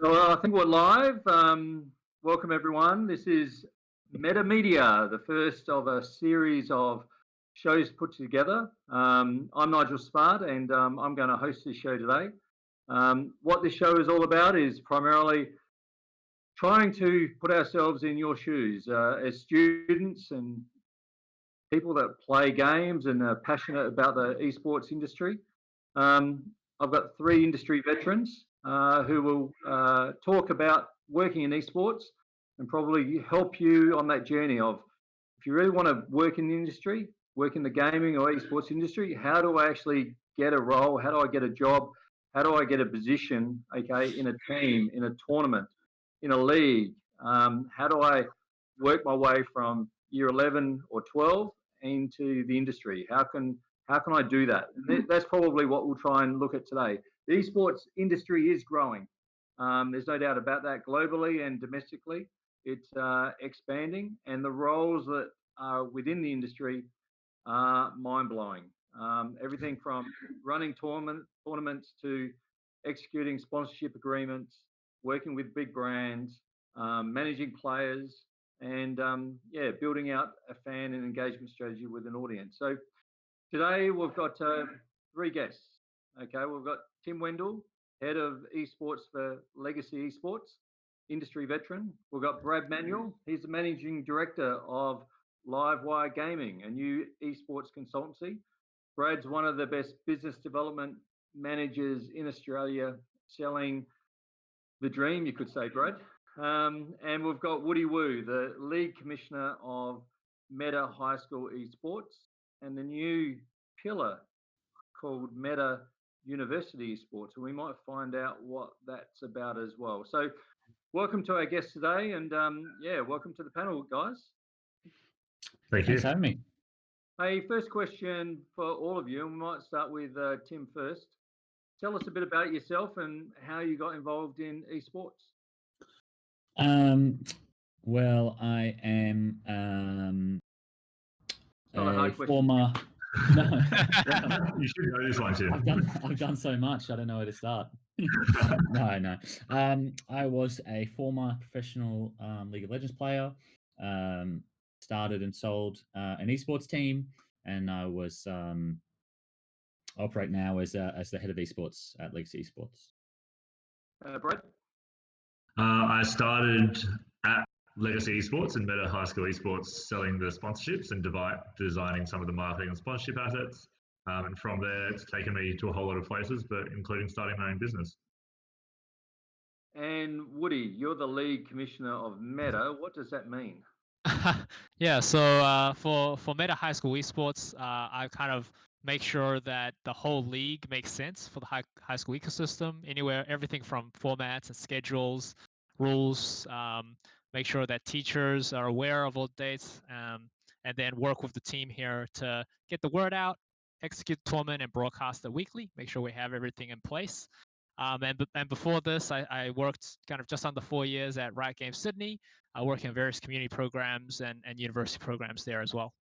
So I think we're live. Welcome everyone. This is Meta Media, the first of a series of shows put together. I'm Nigel and I'm going to host this show today. What this show is all about is primarily trying to put ourselves in your shoes as students and people that play games and are passionate about the esports industry. Um, I've got three industry veterans who will talk about working in esports and probably help you on that journey of if you really want to work in the industry, work in the gaming or esports industry, how do I actually get a role? How do I get a job? How do I get a position, okay, in a team, in a tournament, in a league? How do I work my way from year 11 or 12 into the industry? How can I do that? And that's probably what we'll try and look at today. The esports industry is growing. There's no doubt about that globally and domestically. It's expanding, and the roles that are within the industry are mind blowing. Everything from running tournaments to executing sponsorship agreements, working with big brands, managing players, and yeah, building out a fan and engagement strategy with an audience. So today we've got three guests. Okay, we've got Tim Wendel, head of esports for Legacy Esports, industry veteran. We've got Brad Manuel. He's the managing director of Livewire Gaming, a new esports consultancy. Brad's one of the best business development managers in Australia, selling the dream, you could say, Brad. And we've got Woody Woo, the lead commissioner of Meta High School Esports, and the new pillar called Meta University Esports. And we might find out what that's about as well. So, welcome to our guests today, and yeah, welcome to the panel, guys. Thank Thanks you. for having me. Hey, first question for all of you, and we might start with Tim first. Tell us a bit about yourself and how you got involved in esports. Well, I am Not a hard a question. former. No, You should know this one, Tim. I've done so much. I don't know where to start. No. I was a former professional League of Legends player. Started and sold an esports team, and I was operate now as the head of esports at Legacy Esports. Brad? I started at Legacy Esports and Meta High School Esports, selling the sponsorships and designing some of the marketing and sponsorship assets. And from there, it's taken me to a whole lot of places, but including starting my own business. And Woody, you're the lead commissioner of Meta. What does that mean? Yeah, so for Meta High School Esports, I kind of make sure that the whole league makes sense for the high school ecosystem. Everything from formats and schedules, rules. Make sure that teachers are aware of all dates, and then work with the team here to get the word out, execute the tournament, and broadcast it weekly. Make sure we have everything in place. And before this, I worked kind of just under 4 years at Riot Games Sydney, working on various community programs and university programs there as well.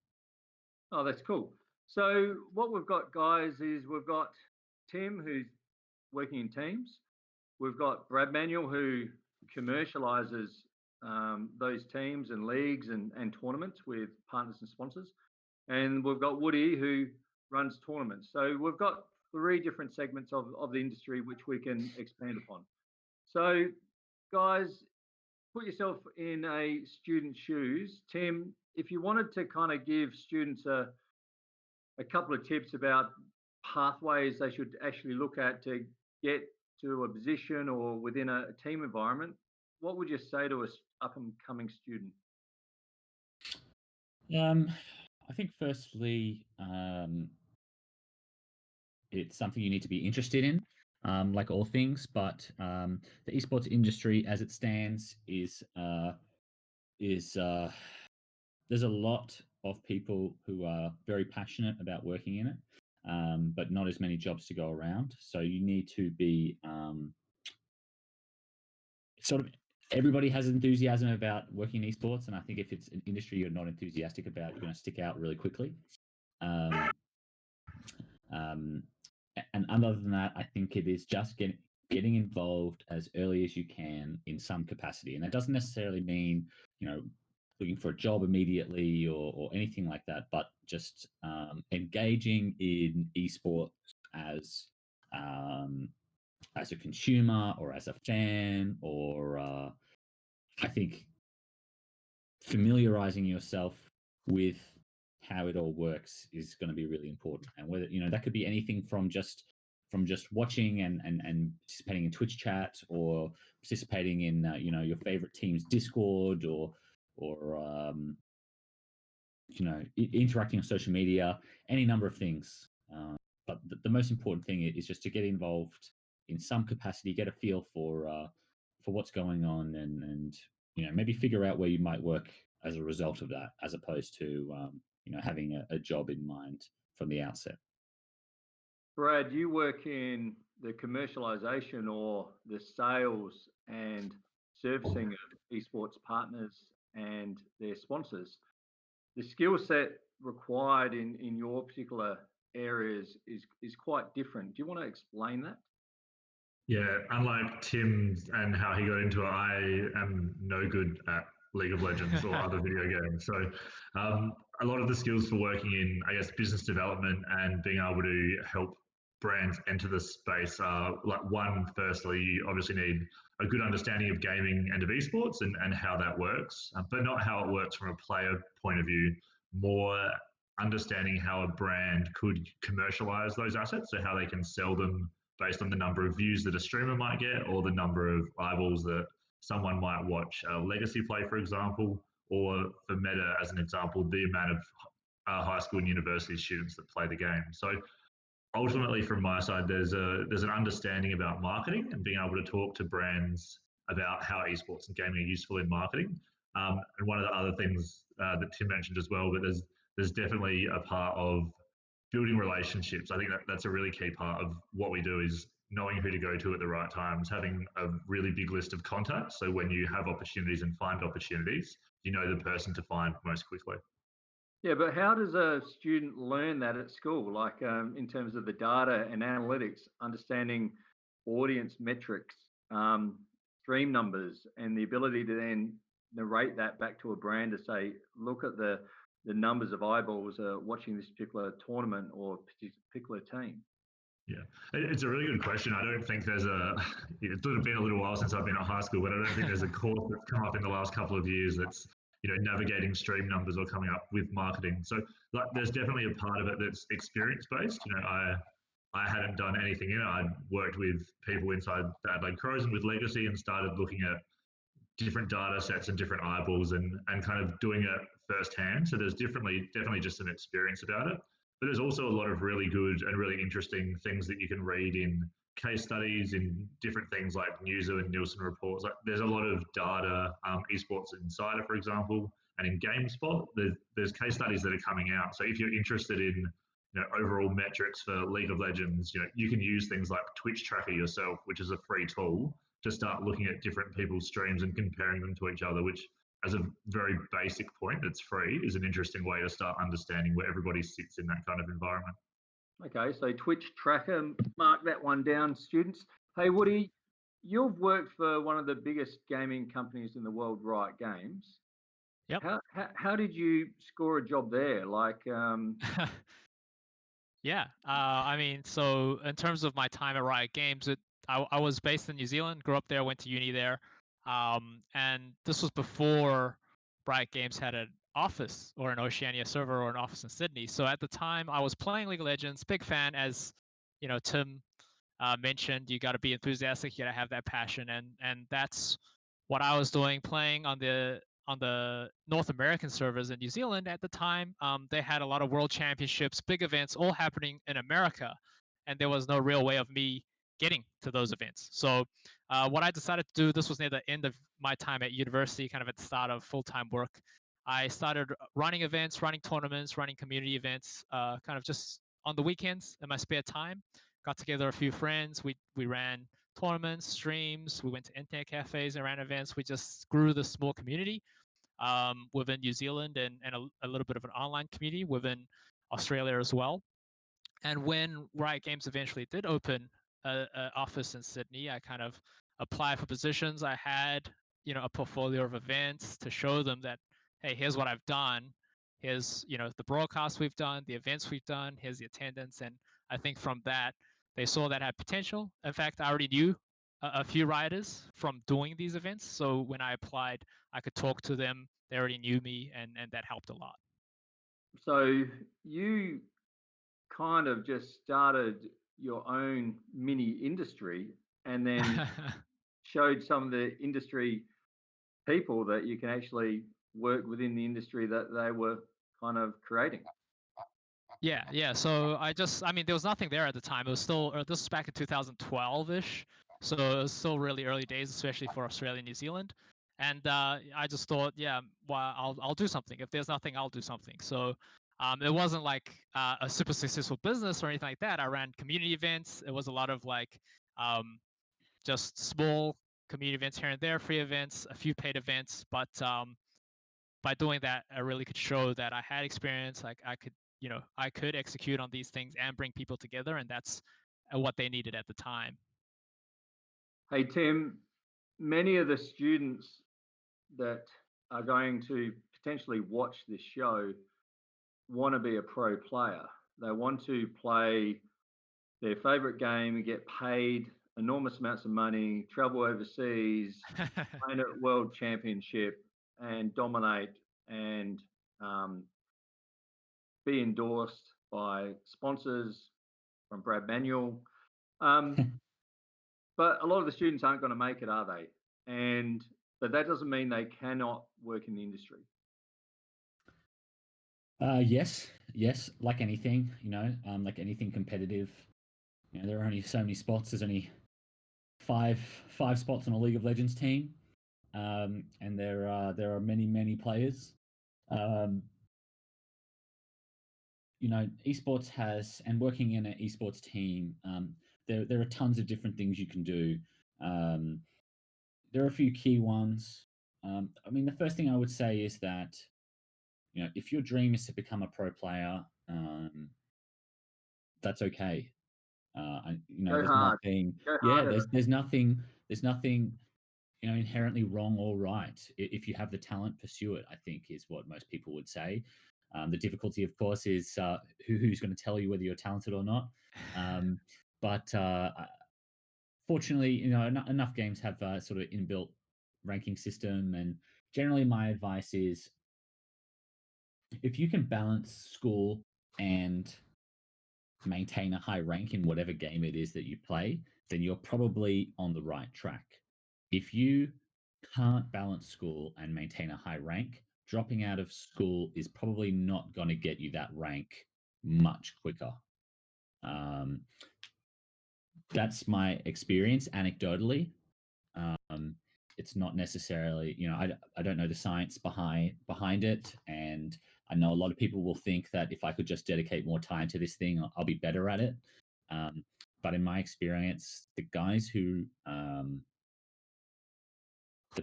Oh, that's cool. So what we've got, guys, is we've got Tim, who's working in teams. We've got Brad Manuel, who commercializes those teams and leagues and tournaments with partners and sponsors. And we've got Woody, who runs tournaments. So we've got three different segments of the industry which we can expand upon. So, guys, put yourself in a student's shoes. Tim, if you wanted to kind of give students a couple of tips about pathways they should actually look at to get to a position or within a team environment, what would you say to a up and coming student? I think firstly, it's something you need to be interested in, like all things. But the esports industry, as it stands, is there's a lot of people who are very passionate about working in it, but not as many jobs to go around. So you need to be sort of everybody has enthusiasm about working in esports, and I think if it's an industry you're not enthusiastic about, you're going to stick out really quickly. And other than that, I think it is just getting involved as early as you can in some capacity. And that doesn't necessarily mean, looking for a job immediately or anything like that, but just engaging in esports as a consumer or as a fan, or I think familiarizing yourself with how it all works is going to be really important. And whether that could be anything from just watching and participating in Twitch chat, or participating in your favorite team's Discord, or interacting on social media, any number of things. But the most important thing is just to get involved in some capacity, get a feel for what's going on, and maybe figure out where you might work as a result of that, as opposed to having a job in mind from the outset. Brad, you work in the commercialization or the sales and servicing of esports partners and their sponsors. The skill set required in your particular areas is quite different. Do you want to explain that? Yeah, unlike Tim and how he got into it, I am no good at League of Legends or other video games. So a lot of the skills for working in, I guess, business development and being able to help brands enter the space are firstly, you obviously need a good understanding of gaming and of esports and how that works, but not how it works from a player point of view, more understanding how a brand could commercialize those assets, so how they can sell them based on the number of views that a streamer might get, or the number of eyeballs that someone might watch a legacy play, for example, or for Meta, as an example, the amount of high school and university students that play the game. So ultimately, from my side, there's an understanding about marketing and being able to talk to brands about how esports and gaming are useful in marketing. And one of the other things that Tim mentioned as well, but there's definitely a part of building relationships. I think that's a really key part of what we do, is knowing who to go to at the right times, having a really big list of contacts. So when you have opportunities and find opportunities, you know the person to find most quickly. Yeah, but how does a student learn that at school? Like in terms of the data and analytics, understanding audience metrics, stream numbers, and the ability to then narrate that back to a brand to say, look at the numbers of eyeballs watching this particular tournament or particular team. Yeah, it's a really good question. I don't think there's it's been a little while since I've been at high school, but I don't think there's a course that's come up in the last couple of years that's navigating stream numbers or coming up with marketing. So there's definitely a part of it that's experience based. I hadn't done anything in it. I'd worked with people inside the Adelaide Crows and with Legacy, and started looking at different data sets and different eyeballs and kind of doing it firsthand. So there's definitely just some experience about it. But there's also a lot of really good and really interesting things that you can read in case studies, in different things like Newser and Nielsen reports. Like, there's a lot of data, Esports Insider, for example, and in GameSpot, there's case studies that are coming out. So if you're interested in overall metrics for League of Legends, you can use things like Twitch Tracker yourself, which is a free tool, to start looking at different people's streams and comparing them to each other, which, as a very basic point that's free, is an interesting way to start understanding where everybody sits in that kind of environment. Okay, so Twitch Tracker, mark that one down, students. Hey, Woody, you've worked for one of the biggest gaming companies in the world, Riot Games. Yep. How did you score a job there? Like, Yeah, I mean, so in terms of my time at Riot Games, I was based in New Zealand, grew up there, went to uni there, and this was before Riot Games had an office or an Oceania server or an office in Sydney. So at the time, I was playing League of Legends, big fan, as Tim mentioned. You got to be enthusiastic, you got to have that passion, and that's what I was doing, playing on the North American servers in New Zealand at the time. They had a lot of world championships, big events, all happening in America, and there was no real way of me getting to those events. So what I decided to do, this was near the end of my time at university, kind of at the start of full-time work. I started running events, running tournaments, running community events, kind of just on the weekends in my spare time. Got together a few friends. We ran tournaments, streams. We went to internet cafes and ran events. We just grew this small community within New Zealand, and a little bit of an online community within Australia as well. And when Riot Games eventually did open a office in Sydney, I kind of applied for positions. I had, a portfolio of events to show them that, hey, here's what I've done. Here's, the broadcasts we've done, the events we've done. Here's the attendance, and I think from that they saw that had potential. In fact, I already knew a few riders from doing these events, so when I applied, I could talk to them. They already knew me, and that helped a lot. So you kind of just started your own mini industry and then showed some of the industry people that you can actually work within the industry that they were kind of creating. Yeah. So I mean, there was nothing there at the time. It was still, this was back in 2012-ish. So it was still really early days, especially for Australia and New Zealand. And I just thought, yeah, well, I'll do something. If there's nothing, I'll do something. So it wasn't like a super successful business or anything like that. I ran community events. It was a lot of like just small community events here and there, free events, a few paid events. But by doing that, I really could show that I had experience. Like I could execute on these things and bring people together, and that's what they needed at the time. Hey, Tim, many of the students that are going to potentially watch this show want to be a pro player. They want to play their favorite game and get paid enormous amounts of money, travel overseas, win at world championship, and dominate and be endorsed by sponsors from Brad Manuel. But a lot of the students aren't going to make it, are they? But that doesn't mean they cannot work in the industry. Yes. Like anything, like anything competitive, there are only so many spots. There's only five spots on a League of Legends team, and there are many players. Esports has, and working in an esports team, there are tons of different things you can do. There are a few key ones. I mean, the first thing I would say is that, if your dream is to become a pro player, that's okay. There's hard. nothing. Go Yeah, harder. there's nothing inherently wrong or right. If you have the talent, pursue it, I think is what most people would say. The difficulty, of course, is who's going to tell you whether you're talented or not. But fortunately, enough games have sort of inbuilt ranking system, and generally my advice is, if you can balance school and maintain a high rank in whatever game it is that you play, then you're probably on the right track. If you can't balance school and maintain a high rank, dropping out of school is probably not going to get you that rank much quicker. That's my experience anecdotally. It's not necessarily, I don't know the science behind it, and I know a lot of people will think that if I could just dedicate more time to this thing, I'll be better at it. But in my experience, the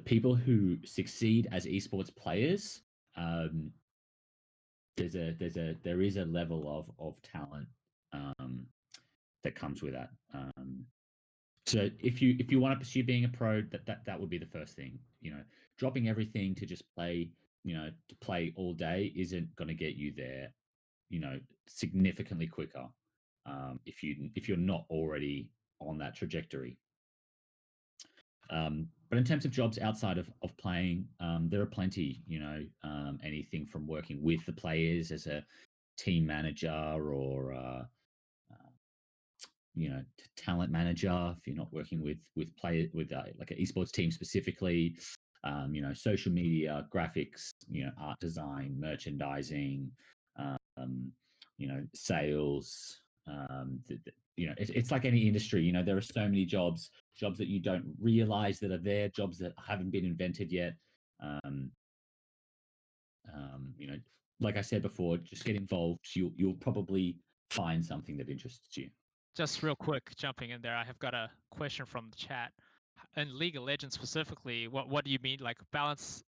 people who succeed as esports players, there is a level of talent that comes with that. So if you want to pursue being a pro, that would be the first thing. Dropping everything to just play, to play all day isn't going to get you there, significantly quicker. If you're not already on that trajectory. But in terms of jobs outside of playing, there are plenty. Anything from working with the players as a team manager or talent manager if you're not working with players with like an esports team specifically. Social media, graphics, art design, merchandising, sales. It's like any industry. There are so many jobs that you don't realize that are there, jobs that haven't been invented yet. Like I said before, just get involved. You'll probably find something that interests you. Just real quick, jumping in there, I have got a question from the chat. In League of Legends specifically, what do you mean, like balance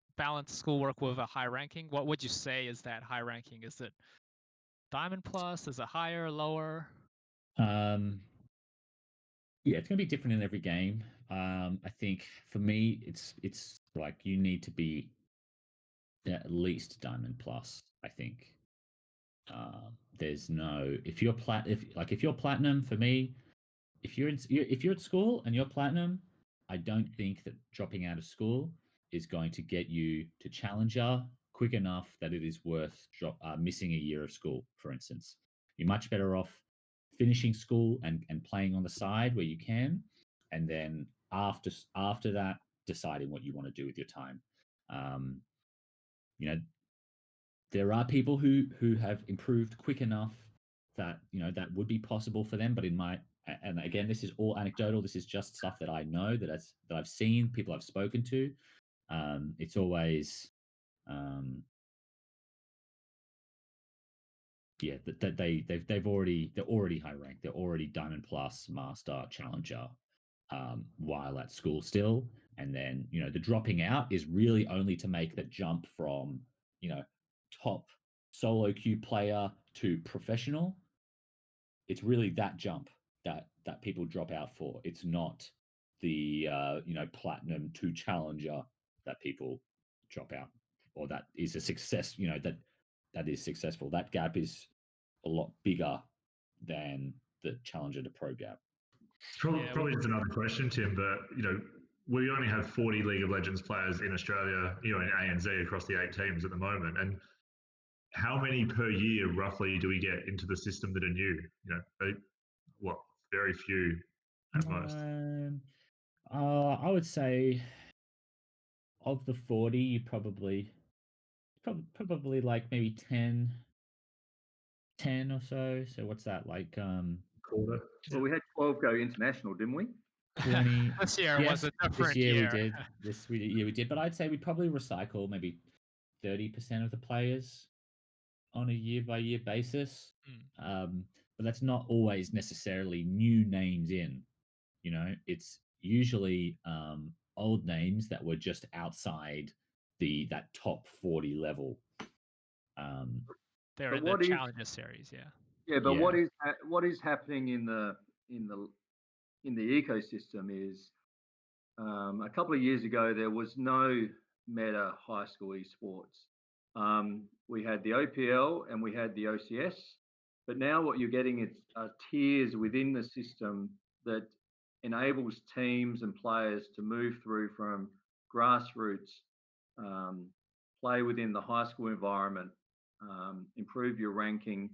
schoolwork with a high ranking? What would you say is that high ranking? Is it Diamond Plus? Is it higher, lower? Yeah, it's going to be different in every game. I think for me, it's like you need to be at least Diamond Plus. I think there's no if you're if you're Platinum for me, if you're at school and you're Platinum, I don't think that dropping out of school is going to get you to Challenger quick enough that it is worth missing a year of school. For instance, you're much better off finishing school and playing on the side where you can, and then after that, deciding what you want to do with your time. Um, you know, there are people who have improved quick enough that that would be possible for them, but in my and again, this is all anecdotal. This is just stuff that I know that I've seen, people I've spoken to. It's always yeah, that they're already high ranked. They're already Diamond Plus, Master, Challenger, while at school still. And then the dropping out is really only to make that jump from top solo queue player to professional. It's really that jump that people drop out for. It's not the platinum to challenger that people drop out, or that is a success. That is successful. That gap is a lot bigger than the challenger to pro gap. Probably just another question, Tim, but we only have 40 League of Legends players in Australia, in ANZ across the 8 teams at the moment. And how many per year roughly do we get into the system that are new? Very few at most. I would say of the 40, you probably like maybe 10 or so. So what's that like? Quarter. Well, we had 12 go international, didn't we? 20. This year was a different this year. year. We did. This year we did. But I'd say we'd probably recycle maybe 30% of the players on a year-by-year basis. But that's not always necessarily new names in. It's usually old names that were just outside that top 40 level. They're in the Challenger series, yeah. Yeah, but what is happening in the ecosystem is a couple of years ago there was no meta high school esports. We had the OPL and we had the OCS, but now what you're getting is tiers within the system that enables teams and players to move through from grassroots, play within the high school environment, improve your ranking,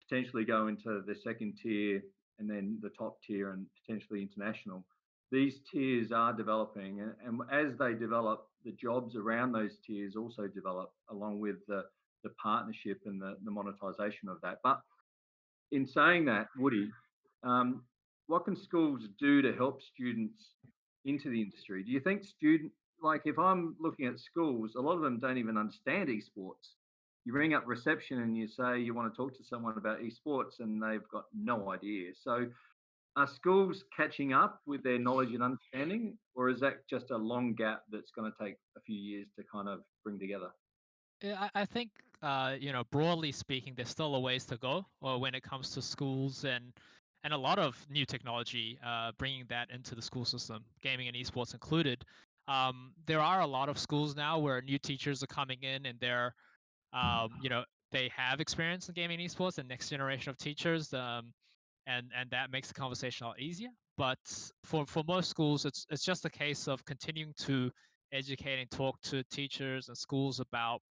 potentially go into the second tier and then the top tier and potentially international. These tiers are developing, and as they develop, the jobs around those tiers also develop along with the partnership and the monetization of that. But in saying that, Woody, what can schools do to help students into the industry? Do you think if I'm looking at schools, a lot of them don't even understand esports. You ring up reception and you say you want to talk to someone about esports and they've got no idea. So are schools catching up with their knowledge and understanding, or is that just a long gap that's going to take a few years to kind of bring together? Yeah, I think broadly speaking, there's still a ways to go when it comes to schools and a lot of new technology, bringing that into the school system, gaming and esports included. There are a lot of schools now where new teachers are coming in and they're they have experience in gaming and esports and next generation of teachers, and that makes the conversation a lot easier. But for most schools, it's just a case of continuing to educate and talk to teachers and schools about,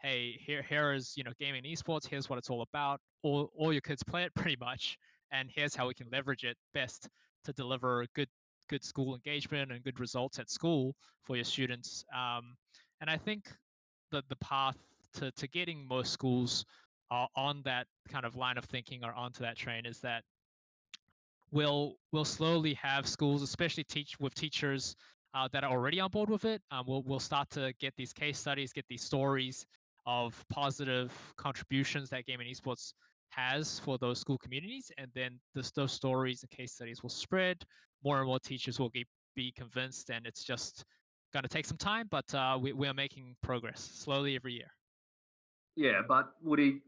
hey, here is gaming and esports. Here's what it's all about. All your kids play it pretty much, and here's how we can leverage it best to deliver good school engagement and good results at school for your students. And I think the path to getting most schools on that kind of line of thinking or onto that train is that we'll slowly have schools, especially teachers that are already on board with it. We'll start to get these case studies, get these stories of positive contributions that gaming esports has for those school communities, and then those stories and case studies will spread. More and more teachers will be convinced, and it's just going to take some time, but we are making progress slowly every year. Yeah, but Woody,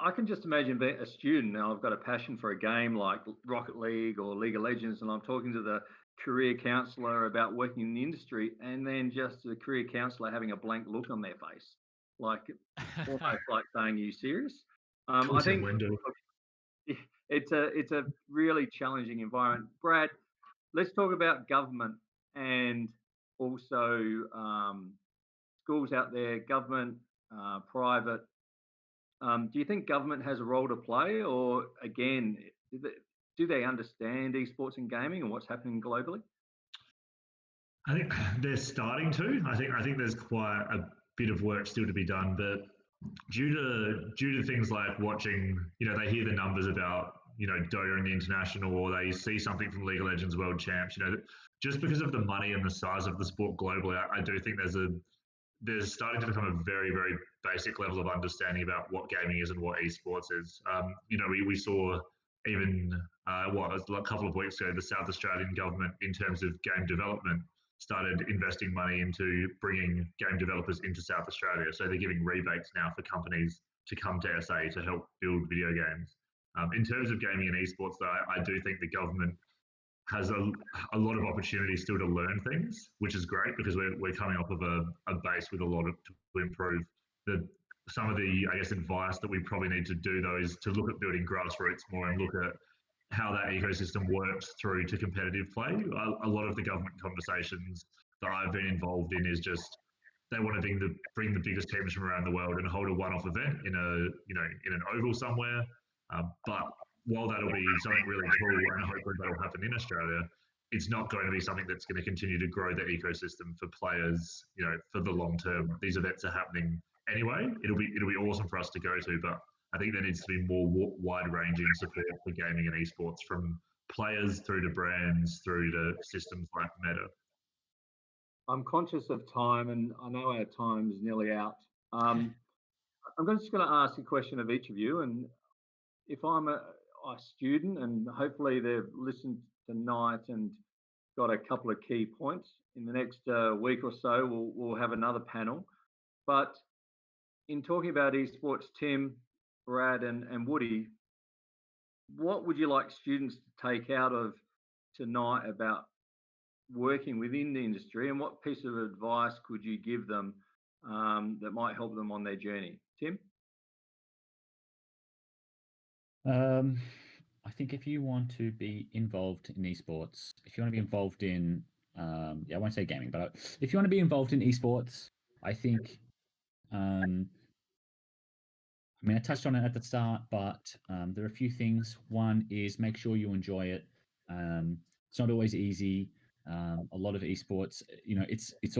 I can just imagine being a student. Now I've got a passion for a game like Rocket League or League of Legends, and I'm talking to the career counsellor about working in the industry, and then just the career counsellor having a blank look on their face, like almost like saying, "Are you serious?" I think Wendel. it's a really challenging environment. Brad, let's talk about government and also schools out there, government, private. Do you think government has a role to play, or again, do they understand esports and gaming and what's happening globally? I think they're starting to. I think there's quite a bit of work still to be done, but due to things like watching, they hear the numbers about Dota and the international, or they see something from League of Legends World Champs. Just because of the money and the size of the sport globally, I do think there's starting to become a very, very basic level of understanding about what gaming is and what esports is. We saw even a couple of weeks ago, the South Australian government, in terms of game development, started investing money into bringing game developers into South Australia. So they're giving rebates now for companies to come to SA to help build video games. In terms of gaming and esports, though, I do think the government has a lot of opportunity still to learn things, which is great because we're coming off of a base with a lot to improve. Some of the, I guess, advice that we probably need to do, though, is to look at building grassroots more and look at how that ecosystem works through to competitive play. A lot of the government conversations that I've been involved in is just they want to bring the biggest teams from around the world and hold a one-off event in an oval somewhere. But while that'll be something really cool, and hopefully that'll happen in Australia, it's not going to be something that's going to continue to grow the ecosystem for players, for the long term. These events are happening anyway. It'll be awesome for us to go to, but I think there needs to be more wide-ranging support for gaming and esports, from players through to brands through to systems like Meta. I'm conscious of time, and I know our time is nearly out. I'm just going to ask a question of each of you, and if I'm a student, and hopefully they've listened tonight and got a couple of key points, in the next week or so, we'll have another panel. But in talking about esports, Tim, Brad, and Woody, what would you like students to take out of tonight about working within the industry, and what piece of advice could you give them that might help them on their journey? Tim? I think if you want to be involved in esports, if you want to be involved in, I won't say gaming, but if you want to be involved in esports, I think, I touched on it at the start, but there are a few things. One is make sure you enjoy it. It's not always easy. A lot of esports, it's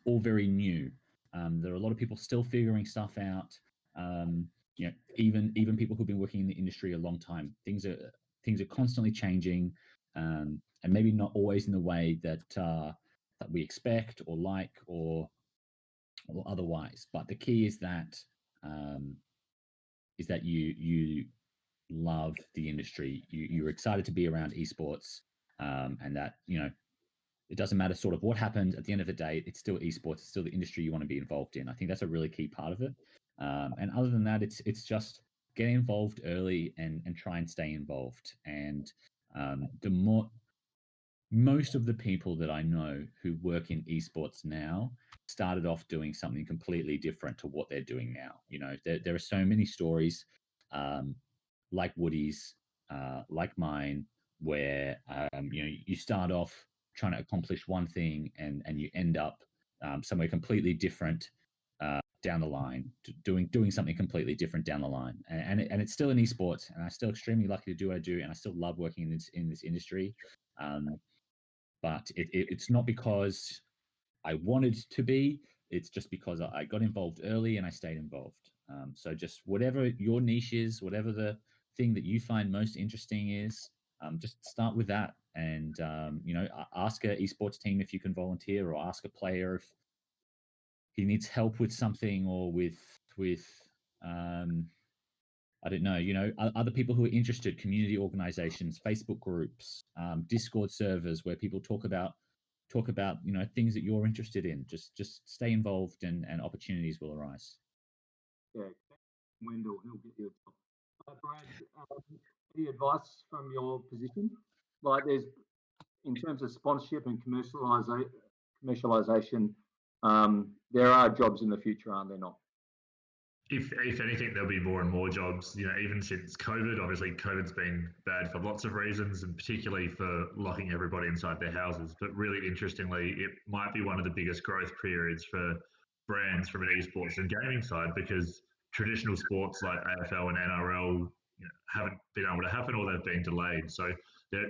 all very new. There are a lot of people still figuring stuff out. Even people who've been working in the industry a long time, things are constantly changing, and maybe not always in the way that we expect or like or otherwise. But the key is that you love the industry. You're excited to be around esports, and that it doesn't matter sort of what happened at the end of the day. It's still esports. It's still the industry you want to be involved in. I think that's a really key part of it. And other than that, it's just get involved early and try and stay involved. And most of the people that I know who work in esports now started off doing something completely different to what they're doing now. There are so many stories like Woody's, like mine, where you start off trying to accomplish one thing and you end up somewhere completely different down the line, doing something completely different down the line. And it's still in esports, and I'm still extremely lucky to do what I do, and I still love working in this industry. But it's not because I wanted to be. It's just because I got involved early and I stayed involved. So just whatever your niche is, whatever the thing that you find most interesting is, just start with that. And ask a esports team if you can volunteer, or ask a player if he needs help with something, or with I don't know, other people who are interested, community organizations, Facebook groups, Discord servers where people talk about things that you're interested in. Just stay involved, and opportunities will arise. Yeah. Wendel, he'll get you a job. Brad, any advice from your position? Like, there's in terms of sponsorship and commercialization, there are jobs in the future, aren't there not? If anything, there'll be more and more jobs. Even since COVID, obviously COVID's been bad for lots of reasons, and particularly for locking everybody inside their houses. But really interestingly, it might be one of the biggest growth periods for brands from an esports and gaming side, because traditional sports like AFL and NRL haven't been able to happen, or they've been delayed. So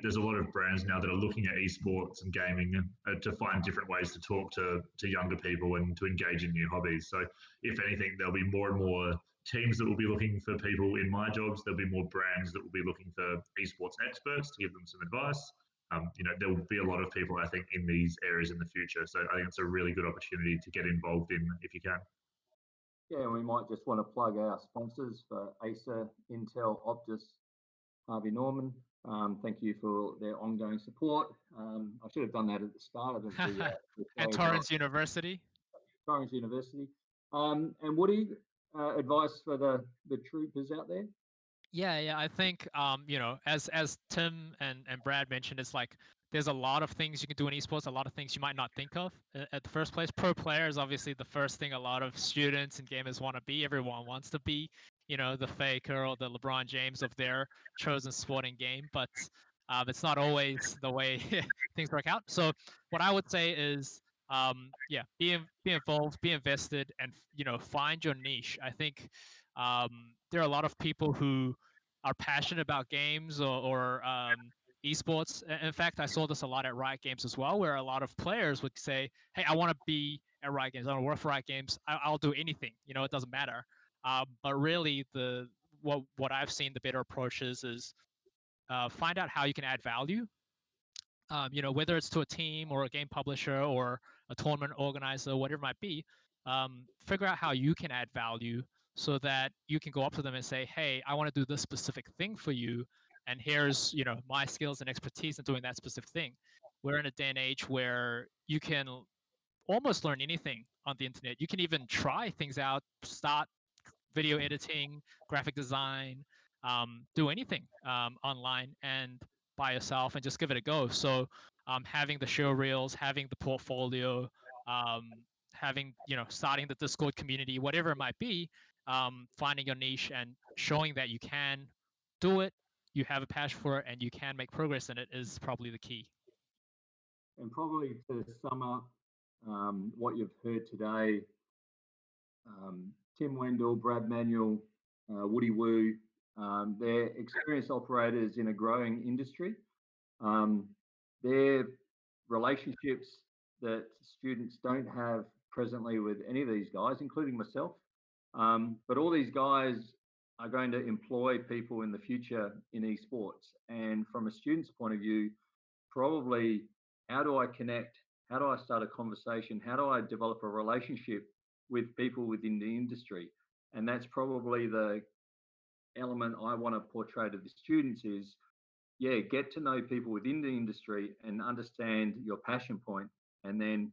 there's a lot of brands now that are looking at esports and gaming to find different ways to talk to younger people and to engage in new hobbies. So if anything, there'll be more and more teams that will be looking for people in my jobs. There'll be more brands that will be looking for esports experts to give them some advice. There will be a lot of people, I think, in these areas in the future. So I think it's a really good opportunity to get involved in if you can. Yeah, we might just want to plug our sponsors for Acer, Intel, Optus, Harvey Norman. Thank you for their ongoing support. I should have done that at the start of the and Torrens University. Torrens University. And Woody, advice for the troopers out there? Yeah. I think as Tim and Brad mentioned, it's like there's a lot of things you can do in esports, a lot of things you might not think of at the first place. Pro player is obviously the first thing a lot of students and gamers want to be. Everyone wants to be, the Faker or the LeBron James of their chosen sporting game, but it's not always the way things work out. So what I would say is, be involved, be invested, and find your niche. I think there are a lot of people who are passionate about games or esports. In fact, I saw this a lot at Riot Games as well, where a lot of players would say, "Hey, I want to be at Riot Games. I want to work for Riot Games. I'll do anything. It doesn't matter." But really, what I've seen the better approach is find out how you can add value. Whether it's to a team or a game publisher or a tournament organizer, whatever it might be, figure out how you can add value so that you can go up to them and say, "Hey, I want to do this specific thing for you, and here's my skills and expertise in doing that specific thing." We're in a day and age where you can almost learn anything on the internet. You can even try things out, start video editing, graphic design, do anything online and by yourself and just give it a go. So having the show reels, having the portfolio, having starting the Discord community, whatever it might be, finding your niche and showing that you can do it, you have a passion for it, and you can make progress in it is probably the key. And probably to sum up what you've heard today, Tim Wendel, Brad Manuel, Woody Woo, they're experienced operators in a growing industry. Their relationships that students don't have presently with any of these guys, including myself. But all these guys are going to employ people in the future in esports. And from a student's point of view, probably how do I connect? How do I start a conversation? How do I develop a relationship with people within the industry? And that's probably the element I want to portray to the students is, get to know people within the industry and understand your passion point, and then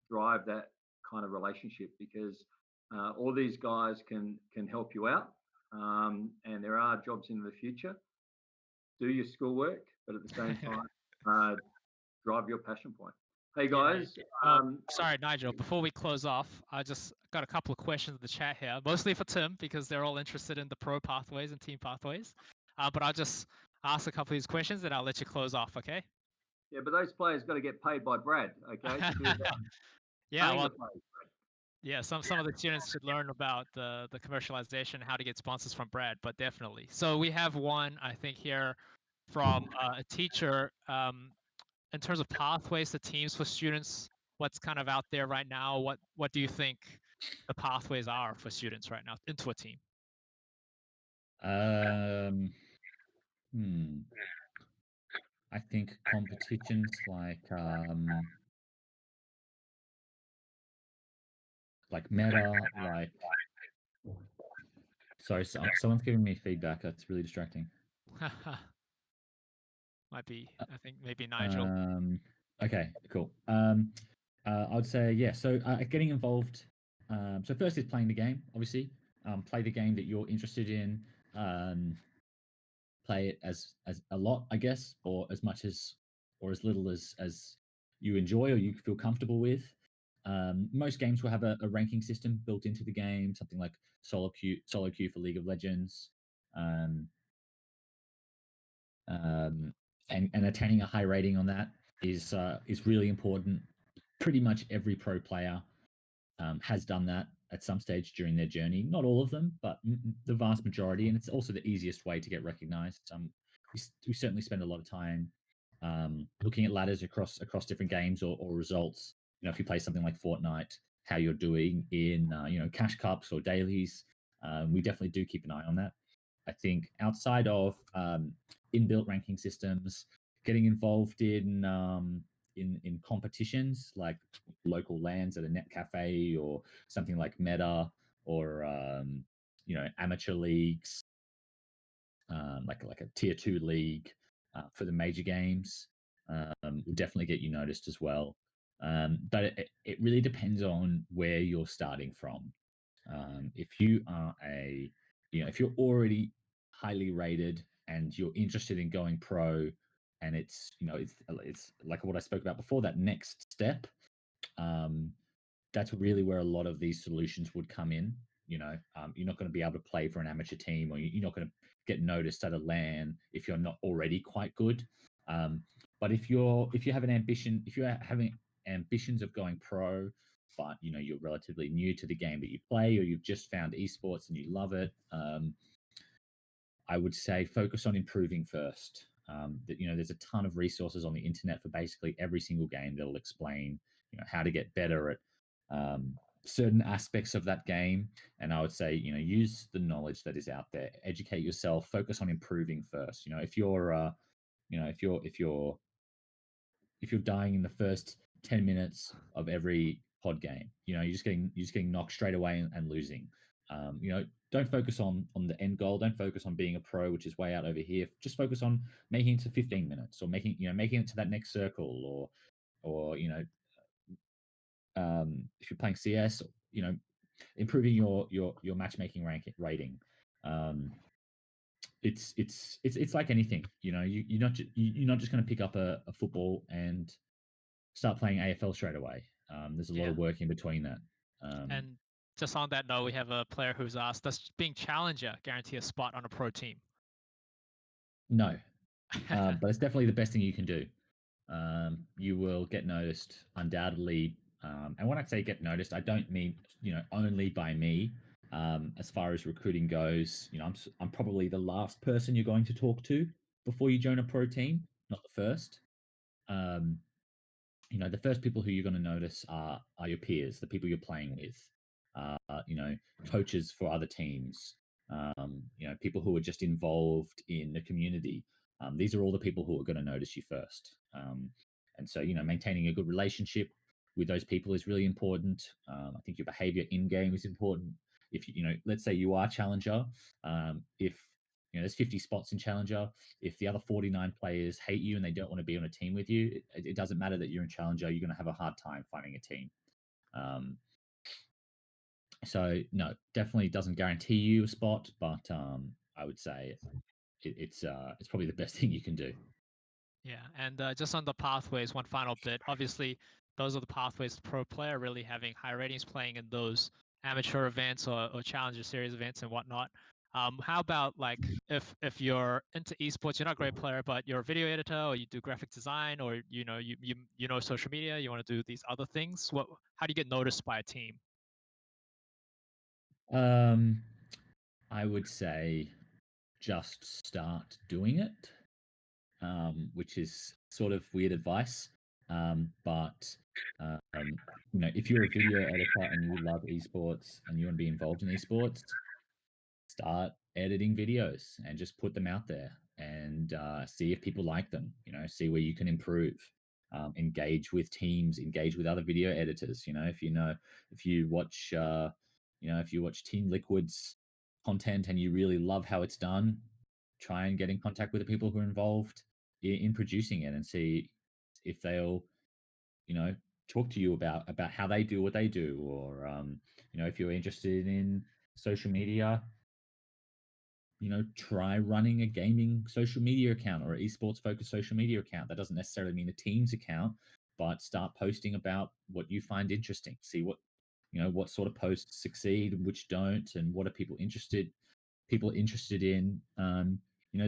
drive that kind of relationship, because all these guys can help you out, and there are jobs in the future. Do your schoolwork, but at the same time, drive your passion point. Hey guys. Sorry, Nigel, before we close off, I just got a couple of questions in the chat here, mostly for Tim, because they're all interested in the pro pathways and team pathways. But I'll just ask a couple of these questions and I'll let you close off, okay? Yeah, but those players got to get paid by Brad, okay? Yeah, some of the students should learn about the commercialization, how to get sponsors from Brad, but definitely. So we have one, I think, here from a teacher. In terms of pathways to teams for students, what's kind of out there right now? What do you think the pathways are for students right now into a team? I think competitions like meta, like sorry, someone's giving me feedback. That's really distracting. Might be, I think maybe Nigel. Okay, cool. I would say, yeah, so getting involved. So first is playing the game, obviously. play the game that you're interested in. Play it as a lot, I guess, or as much as or as little as you enjoy or you feel comfortable with. Most games will have a ranking system built into the game, something like solo queue for League of Legends, um, and attaining a high rating on that is really important. Pretty much every pro player has done that at some stage during their journey. Not all of them, but the vast majority, and it's also the easiest way to get recognized. We certainly spend a lot of time looking at ladders across different games or results. You know, if you play something like Fortnite, how you're doing in cash cups or dailies. We definitely do keep an eye on that. I think outside of inbuilt ranking systems, getting involved in competitions like local lands at a net cafe or something like meta or amateur leagues, like a tier 2 league for the major games will definitely get you noticed as well. But it really depends on where you're starting from. If you are if you're already highly rated and you're interested in going pro, and it's like what I spoke about before, that next step, that's really where a lot of these solutions would come in. You're not going to be able to play for an amateur team, or you're not going to get noticed at a LAN if you're not already quite good. But if you have an ambition, if you're having ambitions of going pro, but you're relatively new to the game that you play, or you've just found esports and you love it, I would say focus on improving first. There's a ton of resources on the internet for basically every single game that'll explain how to get better at certain aspects of that game. And I would say use the knowledge that is out there, educate yourself, focus on improving first. If you're if you're dying in the first 10 minutes of every pod game, you're just getting knocked straight away and losing. Don't focus on the end goal. Don't focus on being a pro, which is way out over here. Just focus on making it to 15 minutes, or making it to that next circle, or if you're playing CS, improving your matchmaking rating. It's like anything. You're not just going to pick up a football and start playing AFL straight away. There's a lot of work in between that. And just on that note, we have a player who's asked, does being challenger guarantee a spot on a pro team? No, but it's definitely the best thing you can do. You will get noticed undoubtedly. And when I say get noticed, I don't mean only by me. As far as recruiting goes, I'm probably the last person you're going to talk to before you join a pro team, not the first. The first people who you're going to notice are your peers, the people you're playing with, coaches for other teams, people who are just involved in the community. These are all the people who are going to notice you first. And so, maintaining a good relationship with those people is really important. I think your behavior in game is important. If let's say you are challenger, if there's 50 spots in challenger, if the other 49 players hate you and they don't want to be on a team with you, it doesn't matter that you're in challenger. You're going to have a hard time finding a team. So no, definitely doesn't guarantee you a spot, but I would say it's probably the best thing you can do. Yeah, and just on the pathways, one final bit. Obviously, those are the pathways to pro player, really having high ratings, playing in those amateur events or challenger series events and whatnot. How about like if you're into esports, you're not a great player, but you're a video editor or you do graphic design, or you know social media, you want to do these other things. How do you get noticed by a team? I would say just start doing it, which is sort of weird advice. But if you're a video editor and you love esports and you want to be involved in esports, start editing videos and just put them out there and see if people like them. See where you can improve. Engage with teams, engage with other video editors. If you watch Team Liquid's content and you really love how it's done, try and get in contact with the people who are involved in producing it and see if they'll talk to you about how they do what they do, or if you're interested in social media, try running a gaming social media account or an esports focused social media account. That doesn't necessarily mean a team's account, but start posting about what you find interesting. See what sort of posts succeed, which don't, and what are people interested in.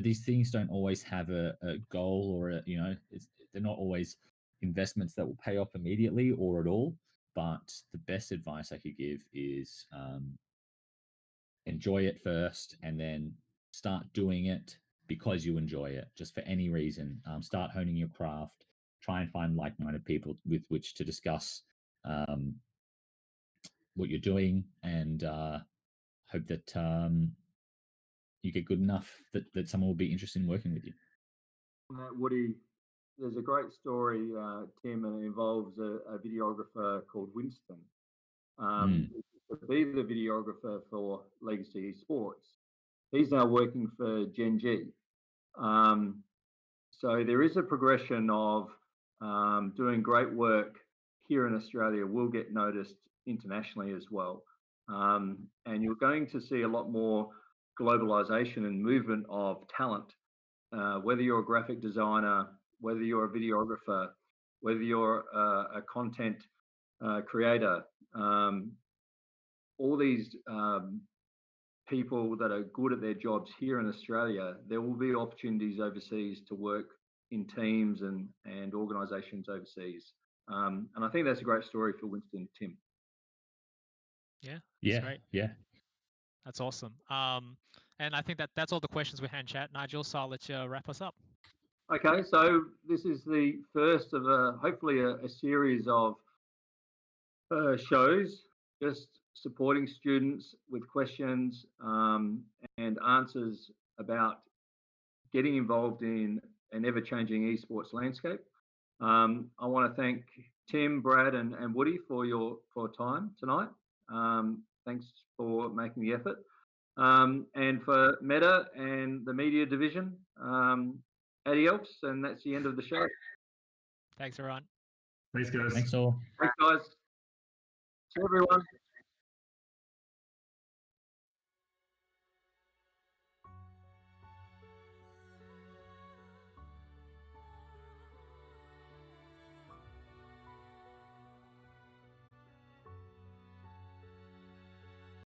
These things don't always have a goal or they're not always investments that will pay off immediately or at all. But the best advice I could give is enjoy it first, and then start doing it because you enjoy it, just for any reason. Start honing your craft. Try and find like-minded people with which to discuss what you're doing, and hope that you get good enough that someone will be interested in working with you. Woody, there's a great story, Tim, and it involves a videographer called Winston. To be the videographer for Legacy Esports. He's now working for Gen G. So there is a progression of doing great work here in Australia will get noticed internationally as well. And you're going to see a lot more globalization and movement of talent, whether you're a graphic designer, whether you're a videographer, whether you're a content creator. All these people that are good at their jobs here in Australia, there will be opportunities overseas to work in teams and organisations overseas. And I think that's a great story for Winston, Tim. Yeah, great. Yeah. That's awesome. And I think that's all the questions we had in chat, Nigel. So I'll let you wrap us up. Okay, so this is the first of hopefully a series of shows, just supporting students with questions and answers about getting involved in an ever-changing esports landscape. I want to thank Tim, Brad, and Woody for your time tonight. Thanks for making the effort. And for Meta and the media division, adios, and that's the end of the show. Thanks, everyone. Thanks, guys. Thanks all. Thanks, guys. See everyone.